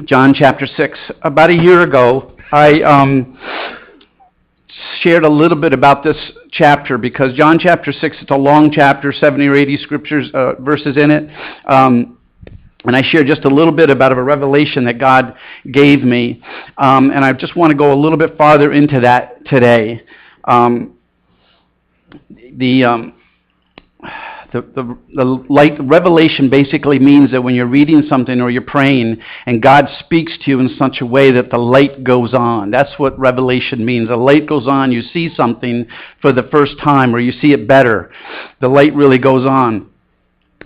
John chapter 6. About a year ago, I shared a little bit about this chapter because John chapter 6, it's a long chapter, 70 or 80 scriptures, verses in it. And I shared just a little bit about a revelation that God gave me. And I just want to go a little bit farther into that today. The light revelation basically means that when you're reading something or you're praying and God speaks to you in such a way that the light goes on. That's what revelation means. The light goes on. You see something for the first time or you see it better. The light really goes on.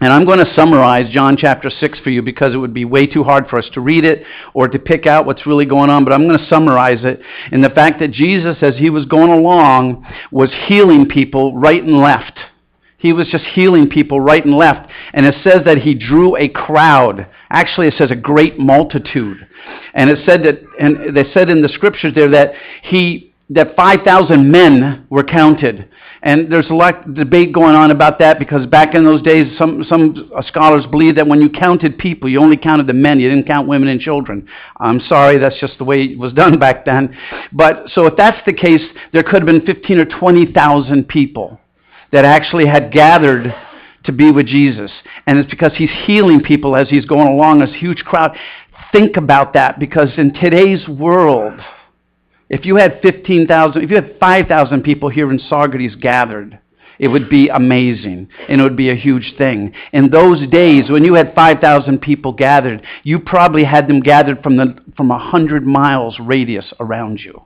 And I'm going to summarize John chapter 6 for you because it would be way too hard for us to read it or to pick out what's really going on. But I'm going to summarize it in the fact that Jesus, as he was going along, was healing people right and left. He was just healing people right and left. And it says that he drew a crowd. Actually, it says a great multitude. And it said that, and they said in the scriptures there that 5,000 men were counted. And there's a lot of debate going on about that because back in those days, some scholars believe that when you counted people, you only counted the men. You didn't count women and children. I'm sorry, that's just the way it was done back then. But so if that's the case, there could have been 15 or 20,000 people that actually had gathered to be with Jesus. And it's because he's healing people as he's going along, this huge crowd. Think about that, because in today's world, if you had 15,000, if you had 5,000 people here in Saugerties gathered, it would be amazing, and it would be a huge thing. In those days, when you had 5,000 people gathered, you probably had them gathered from 100 miles radius around you.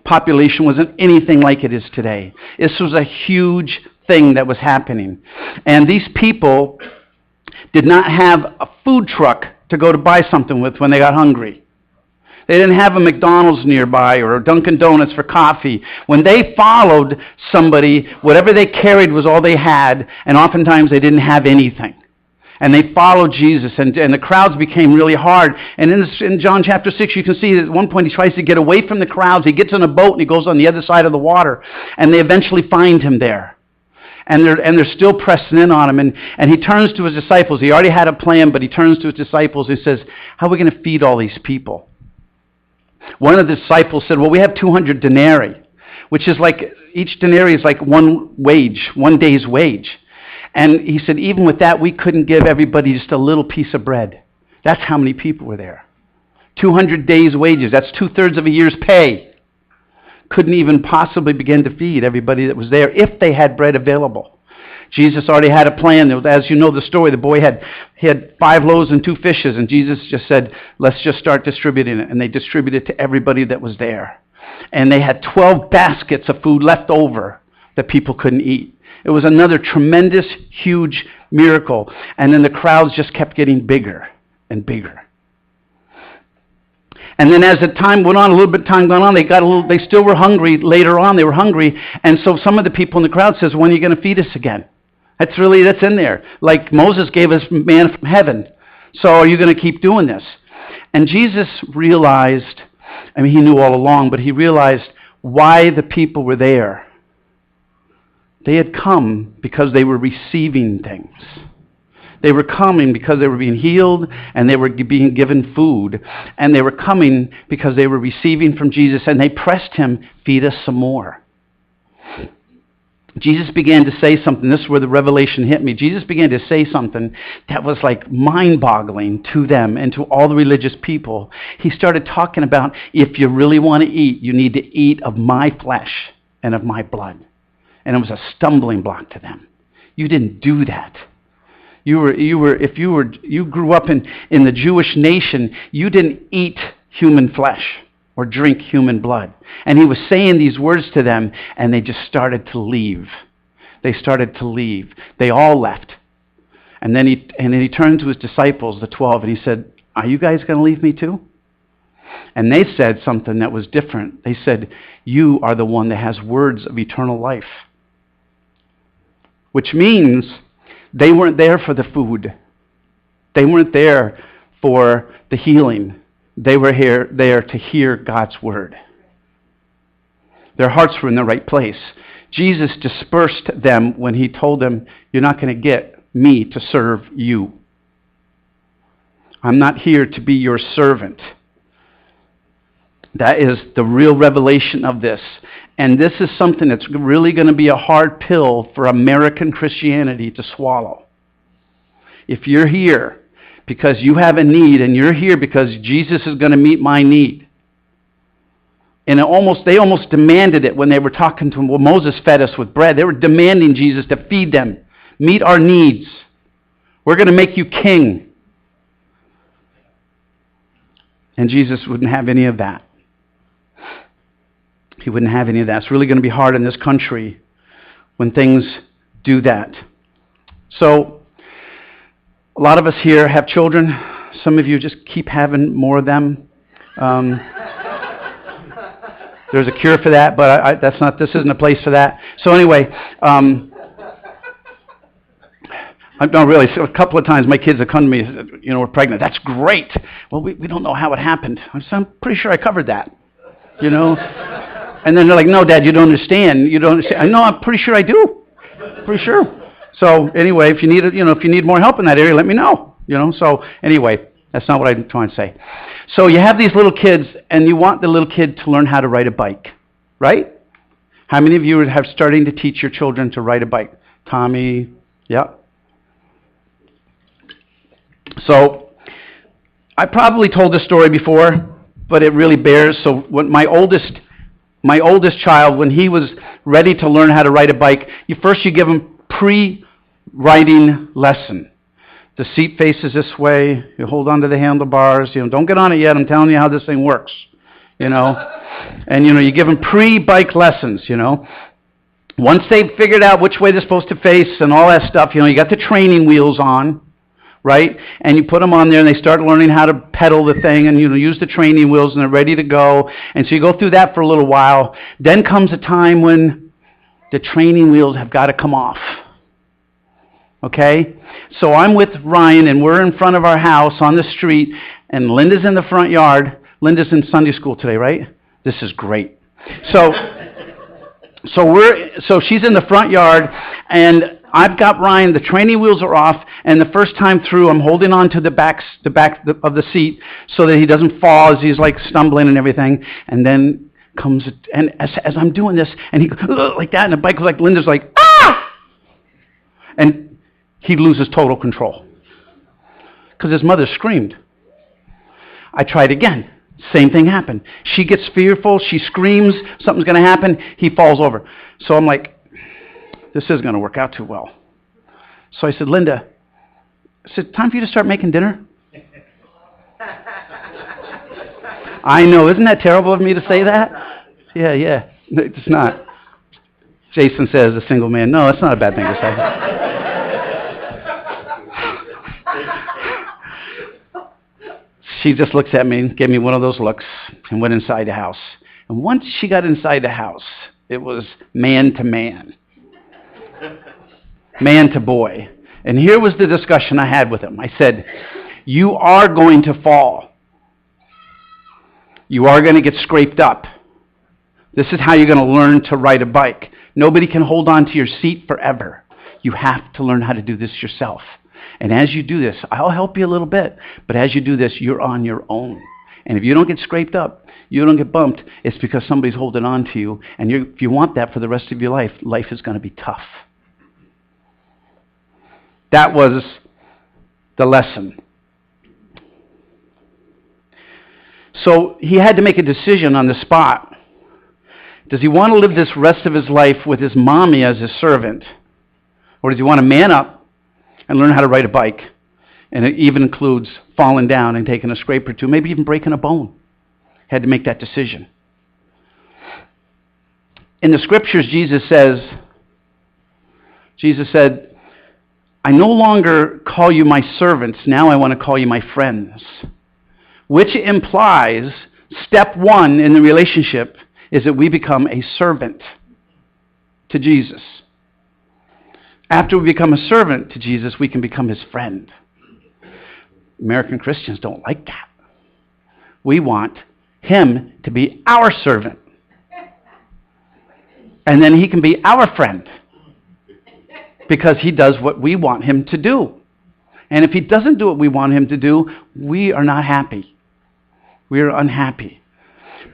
Population wasn't anything like it is today. This was a huge thing that was happening. And these people did not have a food truck to go to buy something with when they got hungry. They didn't have a McDonald's nearby or a Dunkin' Donuts for coffee. When they followed somebody, whatever they carried was all they had, and oftentimes they didn't have anything. And they followed Jesus, and the crowds became really hard. And in John chapter 6, you can see that at one point he tries to get away from the crowds. He gets in a boat and he goes on the other side of the water, and they eventually find him there. And they're still pressing in on him, and he turns to his disciples. He already had a plan, but he turns to his disciples and says, how are we going to feed all these people? One of the disciples said, well, we have 200 denarii, which is like, each denarii is like one day's wage. And he said, even with that, we couldn't give everybody just a little piece of bread. That's how many people were there. 200 days' wages. That's 2/3 of a year's pay. Couldn't even possibly begin to feed everybody that was there if they had bread available. Jesus already had a plan. As you know the story, the boy had 5 loaves and 2 fishes, and Jesus just said, let's just start distributing it. And they distributed it to everybody that was there. And they had 12 baskets of food left over that people couldn't eat. It was another tremendous, huge miracle. And then the crowds just kept getting bigger and bigger. And then as the time went on, a little bit of time went on, they still were hungry later on. They were hungry. And so some of the people in the crowd says, when are you going to feed us again? That's in there. Like Moses gave us manna from heaven. So are you going to keep doing this? And Jesus realized, I mean, he knew all along, but he realized why the people were there. They had come because they were receiving things. They were coming because they were being healed and they were being given food. And they were coming because they were receiving from Jesus, and they pressed him, feed us some more. Jesus began to say something. This is where the revelation hit me. Jesus began to say something that was like mind-boggling to them and to all the religious people. He started talking about, if you really want to eat, you need to eat of my flesh and of my blood. And it was a stumbling block to them. You didn't do that. If you grew up in the Jewish nation, you didn't eat human flesh or drink human blood. And he was saying these words to them, and they just started to leave. They started to leave. They all left. And then he turned to his disciples, the 12, and he said, are you guys going to leave me too? And they said something that was different. They said, you are the one that has words of eternal life. Which means they weren't there for the food. They weren't there for the healing. They were there to hear God's word. Their hearts were in the right place. Jesus dispersed them when he told them, you're not going to get me to serve you. I'm not here to be your servant. That is the real revelation of this. And this is something that's really going to be a hard pill for American Christianity to swallow. If you're here because you have a need, and you're here because Jesus is going to meet my need. And they almost demanded it when they were talking to him. Well, Moses fed us with bread. They were demanding Jesus to feed them. Meet our needs. We're going to make you king. And Jesus wouldn't have any of that. He wouldn't have any of that. It's really going to be hard in this country when things do that. So, a lot of us here have children. Some of you just keep having more of them. There's a cure for that, but this isn't a place for that. So anyway, no, really, so a couple of times my kids have come to me and said, we're pregnant. That's great. Well, we don't know how it happened. I'm pretty sure I covered that, And then they're like, no, Dad, you don't understand. You don't understand. I know, I'm pretty sure I do. Pretty sure. So anyway, if you need more help in that area, let me know. So anyway, that's not what I'm trying to say. So you have these little kids, and you want the little kid to learn how to ride a bike, right? How many of you are starting to teach your children to ride a bike? Tommy, yeah. So I probably told this story before, but it really bears. So when my oldest child, when he was ready to learn how to ride a bike, you give him pre-riding lesson. The seat faces this way. You hold onto the handlebars. Don't get on it yet. I'm telling you how this thing works. And you give them pre-bike lessons. Once they've figured out which way they're supposed to face and all that stuff, you got the training wheels on, right? And you put them on there, and they start learning how to pedal the thing, and use the training wheels, and they're ready to go. And so you go through that for a little while. Then comes a time when the training wheels have got to come off. Okay? So I'm with Ryan, and we're in front of our house on the street, and Linda's in the front yard. Linda's in Sunday school today, right? This is great. So she's in the front yard, and I've got Ryan, the training wheels are off, and the first time through, I'm holding on to the back of the seat so that he doesn't fall as he's like stumbling and everything. And then comes, and as I'm doing this, and he goes like that, and the bike goes like, Linda's like, ah! And he loses total control because his mother screamed. I tried again. Same thing happened. She gets fearful. She screams. Something's going to happen. He falls over. So I'm like, this isn't going to work out too well. So I said, Linda, time for you to start making dinner? I know. Isn't that terrible of me to say that? Yeah. It's not. Jason says, a single man. No, it's not a bad thing to say. She just looks at me, gave me one of those looks, and went inside the house. And once she got inside the house, it was man to man. Man to boy. And here was the discussion I had with him. I said, you are going to fall. You are going to get scraped up. This is how you're going to learn to ride a bike. Nobody can hold on to your seat forever. You have to learn how to do this yourself. And as you do this, I'll help you a little bit, but as you do this, you're on your own. And if you don't get scraped up, you don't get bumped, it's because somebody's holding on to you. And if you want that for the rest of your life, life is going to be tough. That was the lesson. So he had to make a decision on the spot. Does he want to live this rest of his life with his mommy as his servant? Or does he want to man up and learn how to ride a bike? And it even includes falling down and taking a scrape or two, maybe even breaking a bone. Had to make that decision. In the scriptures, Jesus said, I no longer call you my servants, now I want to call you my friends. Which implies step one in the relationship is that we become a servant to Jesus. After we become a servant to Jesus, we can become his friend. American Christians don't like that. We want him to be our servant. And then he can be our friend. Because he does what we want him to do. And if he doesn't do what we want him to do, we are not happy. We are unhappy.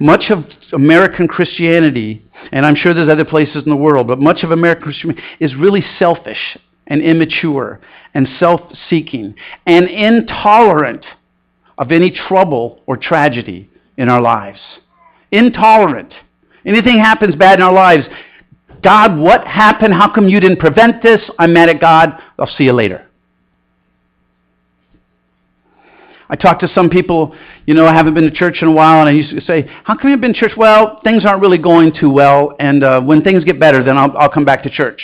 Much of American Christianity, and I'm sure there's other places in the world, but much of American Christianity is really selfish and immature and self-seeking and intolerant of any trouble or tragedy in our lives. Intolerant. Anything happens bad in our lives, God, what happened? How come you didn't prevent this? I'm mad at God. I'll see you later. I talk to some people, I haven't been to church in a while, and I used to say, how come you've been to church? Well, things aren't really going too well, and when things get better, then I'll come back to church.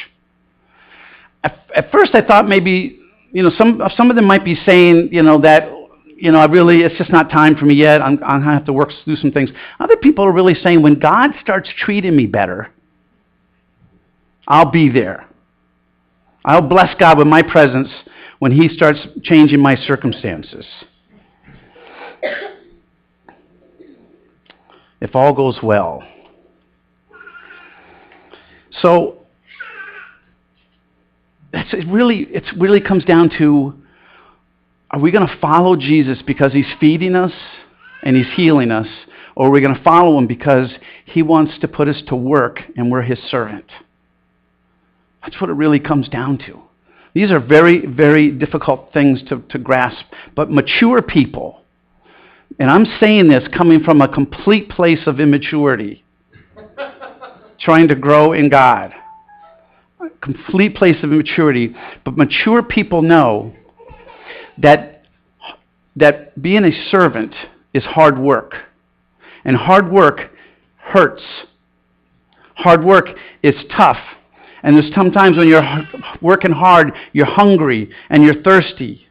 At first I thought maybe, some of them might be saying, that, it's just not time for me yet. I'm going to have to work through some things. Other people are really saying, when God starts treating me better, I'll be there. I'll bless God with my presence when he starts changing my circumstances. If all goes well. So it really comes down to, are we going to follow Jesus because he's feeding us and he's healing us, or are we going to follow him because he wants to put us to work and we're his servant? That's what it really comes down to. These are very, very difficult things to grasp, but mature people, and I'm saying this coming from a complete place of immaturity, trying to grow in God. A complete place of immaturity. But mature people know that being a servant is hard work. And hard work hurts. Hard work is tough. And there's sometimes when you're working hard, you're hungry and you're thirsty.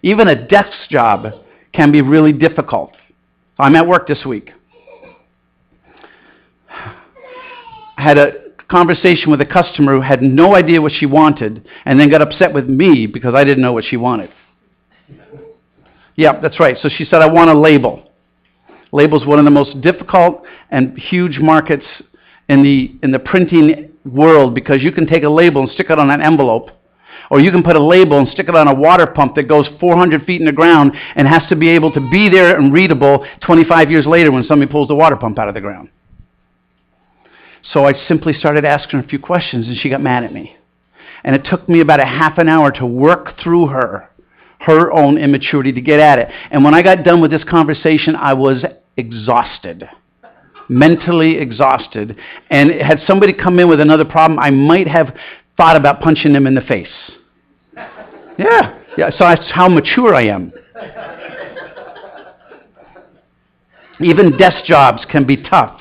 Even a desk job can be really difficult. I'm at work this week. I had a conversation with a customer who had no idea what she wanted and then got upset with me because I didn't know what she wanted. Yeah, that's right. So she said, I want a label. Label's one of the most difficult and huge markets in the printing world, because you can take a label and stick it on an envelope, or you can put a label and stick it on a water pump that goes 400 feet in the ground and has to be able to be there and readable 25 years later when somebody pulls the water pump out of the ground. So I simply started asking her a few questions, and she got mad at me. And it took me about a half an hour to work through her own immaturity to get at it. And when I got done with this conversation, I was exhausted. Mentally exhausted. And had somebody come in with another problem, I might have thought about punching them in the face. Yeah, so that's how mature I am. Even desk jobs can be tough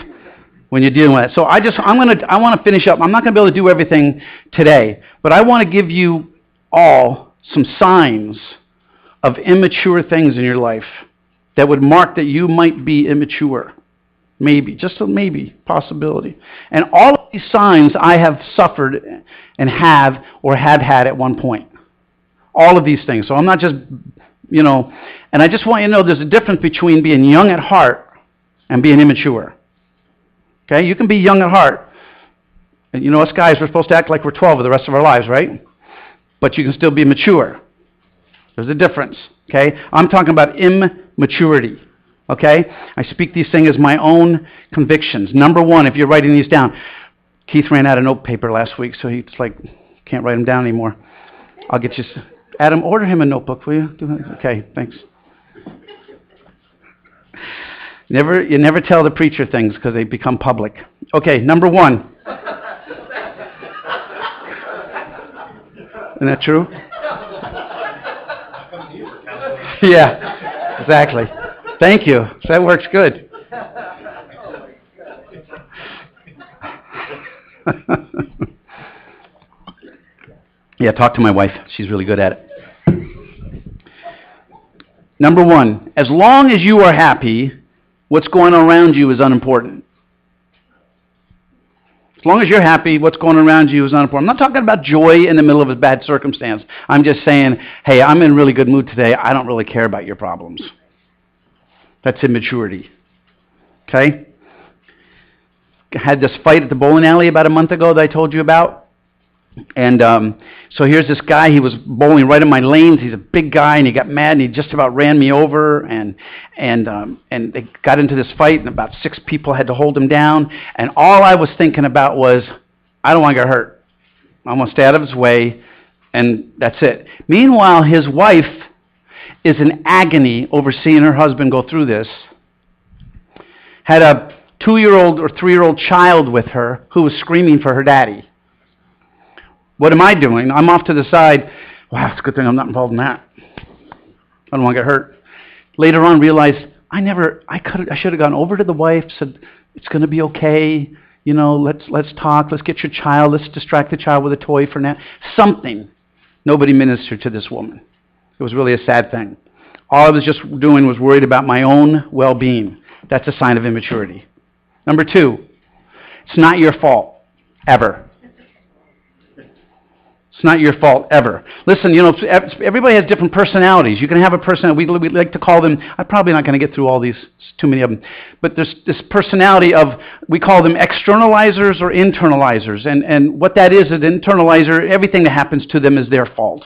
when you're dealing with it. So I want to finish up. I'm not going to be able to do everything today, but I want to give you all some signs of immature things in your life that would mark that you might be immature. Maybe, just a maybe, possibility. And all of these signs I have suffered and have or had at one point. All of these things. So I'm not just, and I just want you to know there's a difference between being young at heart and being immature. Okay? You can be young at heart. And us guys, we're supposed to act like we're 12 for the rest of our lives, right? But you can still be mature. There's a difference. Okay? I'm talking about immaturity. Okay? I speak these things as my own convictions. Number one, if you're writing these down, Keith ran out of note paper last week, so he's like, can't write them down anymore. I'll get you. Adam, order him a notebook, will you? Okay, thanks. You never tell the preacher things because they become public. Okay, number one. Isn't that true? Yeah, exactly. Thank you. That works good. Yeah, talk to my wife. She's really good at it. Number one, as long as you are happy, what's going on around you is unimportant. As long as you're happy, what's going on around you is unimportant. I'm not talking about joy in the middle of a bad circumstance. I'm just saying, hey, I'm in a really good mood today. I don't really care about your problems. That's immaturity. Okay? I had this fight at the bowling alley about a month ago that I told you about. And so here's this guy. He was bowling right in my lanes. He's a big guy, and he got mad, and he just about ran me over. And they got into this fight, and about 6 people had to hold him down. And all I was thinking about was, I don't want to get hurt. I'm going to stay out of his way, and that's it. Meanwhile, his wife is in agony over seeing her husband go through this. Had a 2-year-old or 3-year-old child with her who was screaming for her daddy. What am I doing? I'm off to the side. Wow, it's a good thing I'm not involved in that. I don't want to get hurt. Later on, realized I should have gone over to the wife, said, it's going to be okay. You know, let's talk. Let's get your child. Let's distract the child with a toy for now. Something. Nobody ministered to this woman. It was really a sad thing. All I was just doing was worried about my own well-being. That's a sign of immaturity. Number 2, it's not your fault, ever. It's not your fault, ever. Listen, you know, everybody has different personalities. You can have a person, we like to call them, I'm probably not going to get through all these, too many of them, but there's this personality of, we call them externalizers or internalizers. And what that is, an internalizer, everything that happens to them is their fault.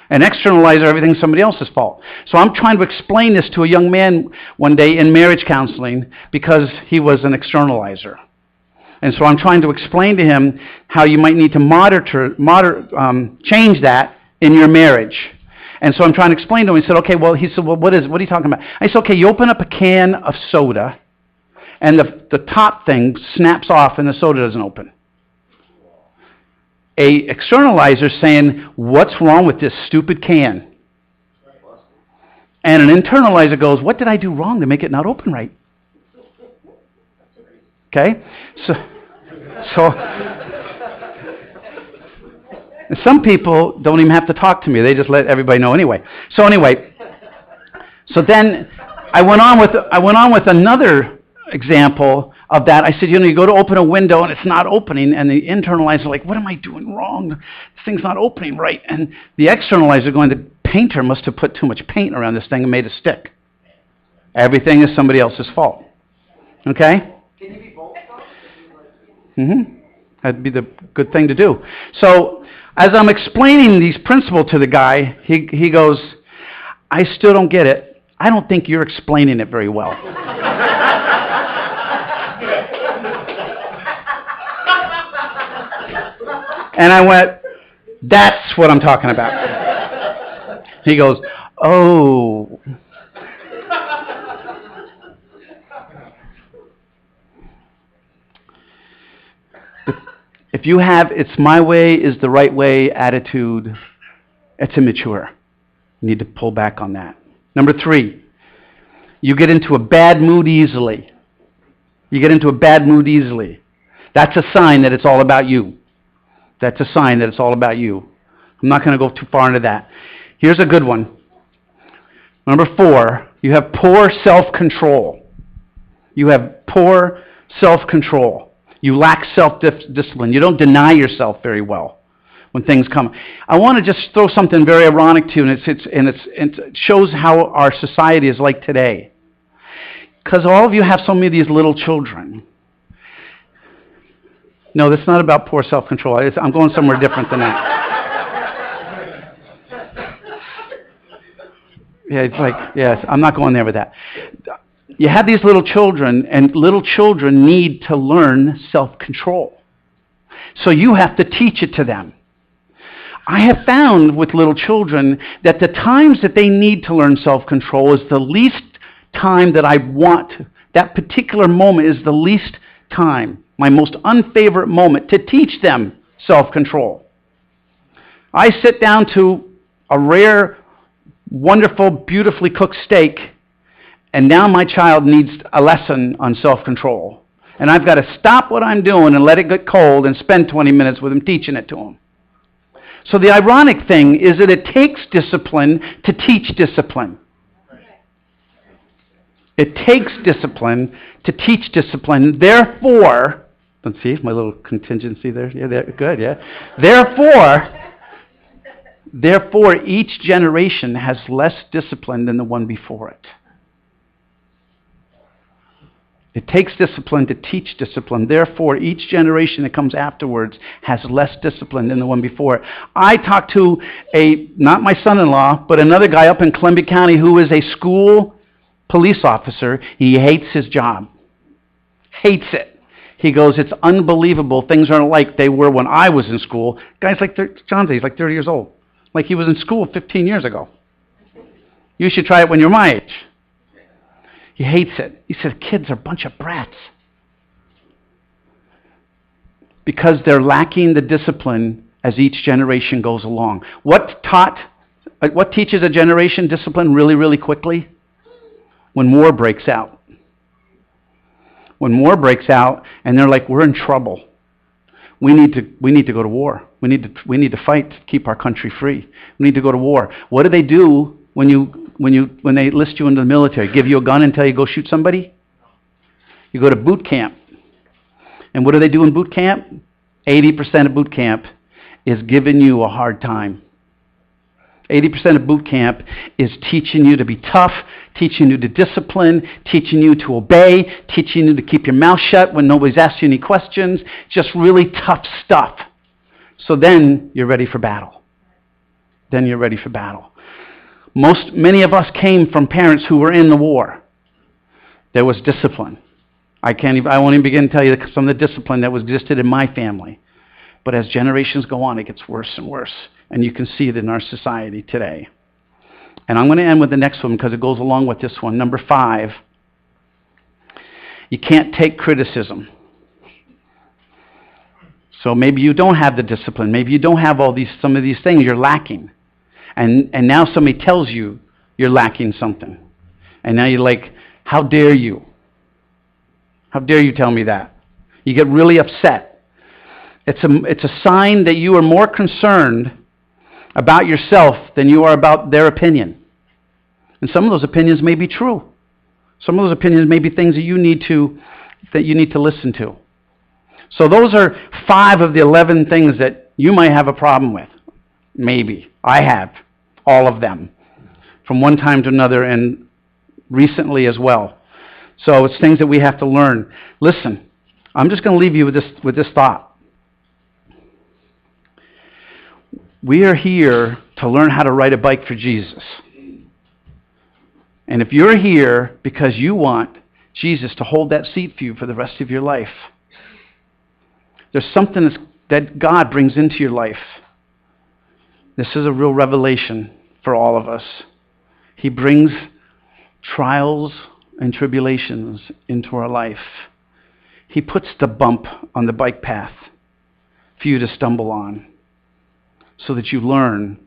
An externalizer, everything's somebody else's fault. So I'm trying to explain this to a young man one day in marriage counseling because he was an externalizer. And so I'm trying to explain to him how you might need to change that in your marriage. And so I'm trying to explain to him. He said, okay, well, what are you talking about? I said, okay, you open up a can of soda, and the top thing snaps off and the soda doesn't open. A externalizer saying, what's wrong with this stupid can? And an internalizer goes, what did I do wrong to make it not open right? Okay? So some people don't even have to talk to me. They just let everybody know anyway. So then I went on with another example of that. I said, you know, you go to open a window and it's not opening, and the internalizer like, what am I doing wrong? This thing's not opening right. And the externalizer going, the painter must have put too much paint around this thing and made it stick. Everything is somebody else's fault. Okay? Can you be both? Mm-hmm. That'd be the good thing to do. So as I'm explaining these principles to the guy, he goes, I still don't get it. I don't think you're explaining it very well. And I went, that's what I'm talking about. He goes, oh. If you have it's my way is the right way attitude, it's immature. You need to pull back on that. Number 3, you get into a bad mood easily. You get into a bad mood easily. That's a sign that it's all about you. That's a sign that it's all about you. I'm not going to go too far into that. Here's a good one. Number 4, you have poor self-control. You have poor self-control. You lack self-discipline. You don't deny yourself very well when things come. I want to just throw something very ironic to you, and it shows how our society is like today. Because all of you have so many of these little children. No, that's not about poor self-control. I'm going somewhere different than that. Yeah, it's like, yes, I'm not going there with that. You have these little children, and little children need to learn self-control. So you have to teach it to them. I have found with little children that the times that they need to learn self-control is the least time that I want. That particular moment is the least time, my most unfavorite moment, to teach them self-control. I sit down to a rare, wonderful, beautifully cooked steak, and now my child needs a lesson on self-control. And I've got to stop what I'm doing and let it get cold and spend 20 minutes with him teaching it to him. So the ironic thing is that it takes discipline to teach discipline. It takes discipline to teach discipline. Therefore, let's see my little contingency there. Yeah, good, yeah. Therefore, each generation has less discipline than the one before it. It takes discipline to teach discipline. Therefore, each generation that comes afterwards has less discipline than the one before it. I talked to not my son-in-law, but another guy up in Columbia County who is a school police officer. He hates his job. Hates it. He goes, it's unbelievable. Things aren't like they were when I was in school. Guy's like, John's age, like 30 years old. Like he was in school 15 years ago. You should try it when you're my age. He hates it. He said, kids are a bunch of brats. Because they're lacking the discipline as each generation goes along. What teaches a generation discipline really, really quickly? When war breaks out. When war breaks out and they're like, we're in trouble. We need to go to war. We need to fight to keep our country free. We need to go to war. What do they do when they enlist you into the military? Give you a gun and tell you go shoot somebody? You go to boot camp. And what do they do in boot camp? 80% of boot camp is giving you a hard time. 80% of boot camp is teaching you to be tough, teaching you to discipline, teaching you to obey, teaching you to keep your mouth shut when nobody's asked you any questions. Just really tough stuff. So then you're ready for battle. Then you're ready for battle. Many of us came from parents who were in the war. There was discipline. I won't even begin to tell you some of the discipline that existed in my family. But as generations go on, it gets worse and worse. And you can see it in our society today. And I'm going to end with the next one because it goes along with this one. Number 5, you can't take criticism. So maybe you don't have the discipline. Maybe you don't have some of these things you're lacking. And now somebody tells you you're lacking something. And now you're like, how dare you? How dare you tell me that? You get really upset. It's a sign that you are more concerned about yourself than you are about their opinion. And some of those opinions may be true. Some of those opinions may be things that you need to listen to. So those are 5 of the 11 things that you might have a problem with. Maybe. I have all of them from one time to another and recently as well. So it's things that we have to learn. Listen, I'm just going to leave you with this thought. We are here to learn how to ride a bike for Jesus. And if you're here because you want Jesus to hold that seat for you for the rest of your life, there's something that God brings into your life. This is a real revelation for all of us. He brings trials and tribulations into our life. He puts the bump on the bike path for you to stumble on so that you learn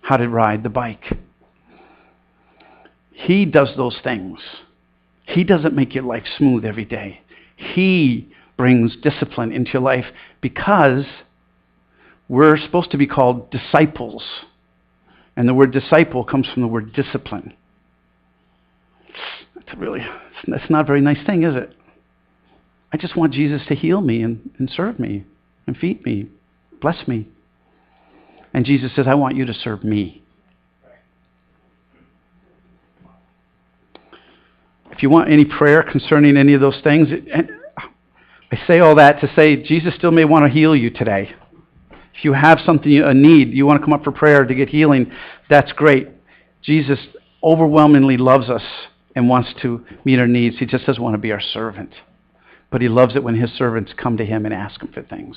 how to ride the bike. He does those things. He doesn't make your life smooth every day. He brings discipline into your life because we're supposed to be called disciples. And the word disciple comes from the word discipline. That's not a very nice thing, is it? I just want Jesus to heal me and serve me and feed me, bless me. And Jesus says, I want you to serve me. If you want any prayer concerning any of those things, I say all that to say Jesus still may want to heal you today. If you have something, a need, you want to come up for prayer to get healing, that's great. Jesus overwhelmingly loves us and wants to meet our needs. He just doesn't want to be our servant. But he loves it when his servants come to him and ask him for things.